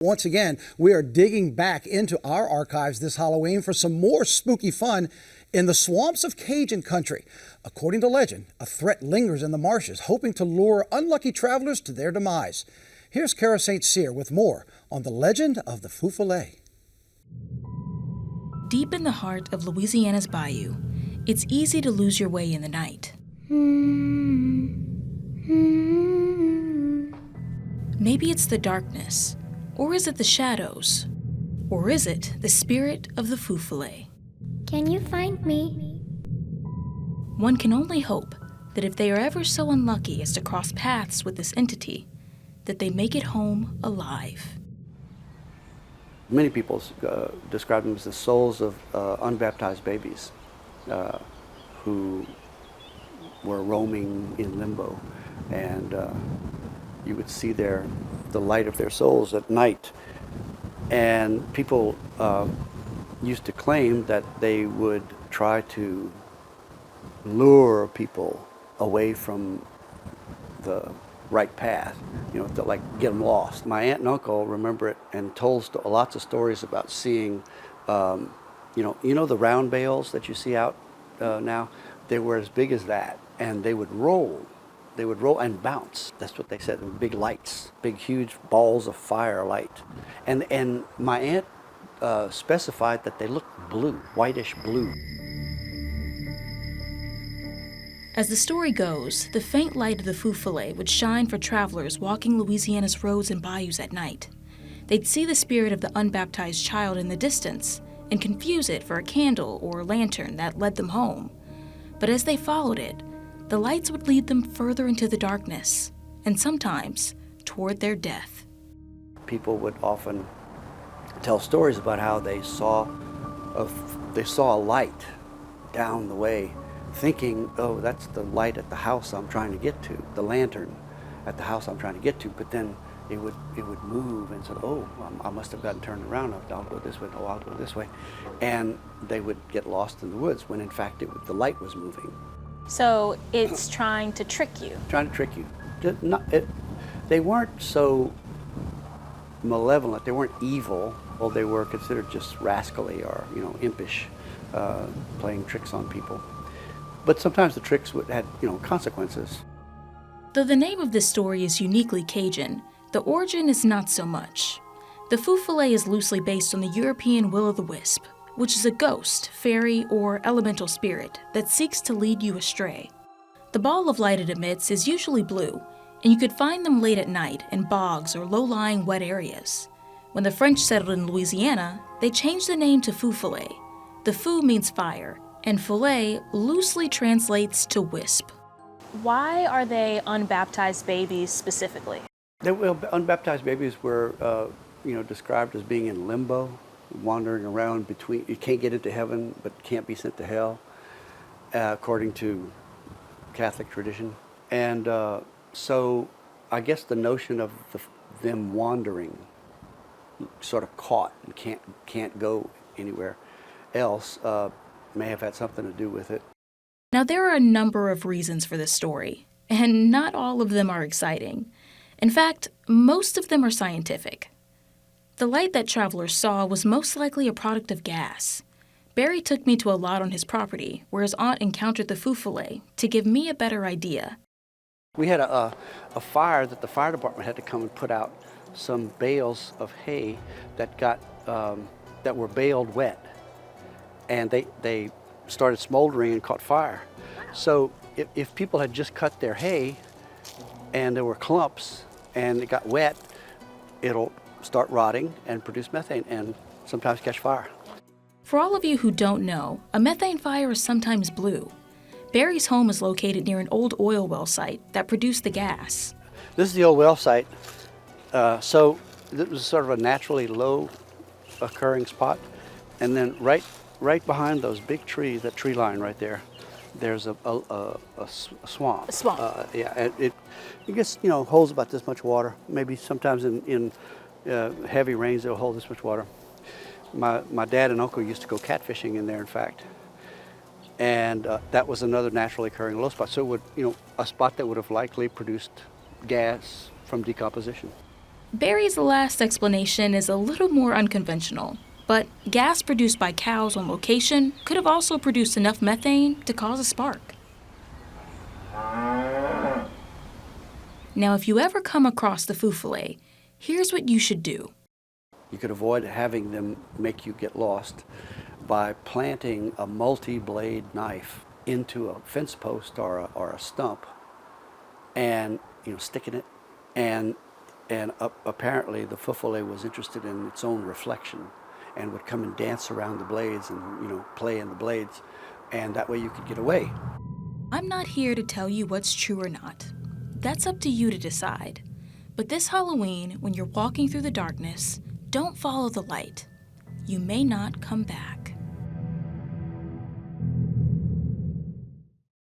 Once again, we are digging back into our archives this Halloween for some more spooky fun in the swamps of Cajun country. According to legend, a threat lingers in the marshes, hoping to lure unlucky travelers to their demise. Here's Kara St. Cyr with more on the legend of the Feufollet. Deep in the heart of Louisiana's bayou, it's easy to lose your way in the night. Maybe it's the darkness. Or is it the shadows? Or is it the spirit of the Feufollet? Can you find me? One can only hope that if they are ever so unlucky as to cross paths with this entity, that they make it home alive. Many people describe them as the souls of unbaptized babies who were roaming in limbo, and you would see the light of their souls at night. And people used to claim that they would try to lure people away from the right path, to like get them lost. My aunt and uncle remember it and told lots of stories about seeing, the round bales that you see out now. They were as big as that, and they would roll. They would roll and bounce. That's what they said. They were big lights, big, huge balls of fire light. And my aunt specified that they looked blue, whitish blue. As the story goes, the faint light of the Feufollet would shine for travelers walking Louisiana's roads and bayous at night. They'd see the spirit of the unbaptized child in the distance and confuse it for a candle or lantern that led them home. But as they followed it, the lights would lead them further into the darkness, and sometimes toward their death. People would often tell stories about how they saw a light down the way, thinking, oh, that's the light at the house I'm trying to get to, the lantern at the house I'm trying to get to. But then it would move and said, oh, I must have gotten turned around. I'll go this way. Oh, I'll go this way. And they would get lost in the woods when in fact the light was moving. So it's trying to trick you. Trying to trick you. They weren't so malevolent. They weren't evil. Well, they were considered just rascally or impish, playing tricks on people. But sometimes the tricks had consequences. Though the name of this story is uniquely Cajun, the origin is not so much. The Feufollet is loosely based on the European will-o'-the-wisp, which is a ghost, fairy, or elemental spirit that seeks to lead you astray. The ball of light it emits is usually blue, and you could find them late at night in bogs or low-lying wet areas. When the French settled in Louisiana, they changed the name to Feufollet. The feu means fire, and follet loosely translates to wisp. Why are they unbaptized babies specifically? Unbaptized babies were described as being in limbo, wandering around between. You can't get into heaven, but can't be sent to hell, according to Catholic tradition. And so I guess the notion of them wandering, sort of caught and can't go anywhere else, may have had something to do with it. Now, there are a number of reasons for this story, and not all of them are exciting. In fact, most of them are scientific. The light that travelers saw was most likely a product of gas. Barry took me to a lot on his property where his aunt encountered the Feufollet to give me a better idea. We had a fire that the fire department had to come and put out some bales of hay that were baled wet, and they started smoldering and caught fire. So if people had just cut their hay and there were clumps and it got wet, it'll start rotting and produce methane and sometimes catch fire. For all of you who don't know, a methane fire is sometimes blue. Barry's home is located near an old oil well site that produced the gas. This is the old well site. So this was sort of a naturally low occurring spot. And then right behind those big trees, that tree line right there, there's a swamp. A swamp. And it gets, holds about this much water. Maybe sometimes in heavy rains it'll hold this much water. My dad and uncle used to go catfishing in there, in fact. And that was another naturally occurring low spot. So it would, a spot that would have likely produced gas from decomposition. Barry's last explanation is a little more unconventional, but gas produced by cows on location could have also produced enough methane to cause a spark. Now, if you ever come across the Feufollet, here's what you should do. You could avoid having them make you get lost by planting a multi-blade knife into a fence post or a stump, and sticking it, and apparently the Feufollet was interested in its own reflection and would come and dance around the blades and play in the blades, and that way you could get away. I'm not here to tell you what's true or not. That's up to you to decide. But this Halloween, when you're walking through the darkness, don't follow the light. You may not come back.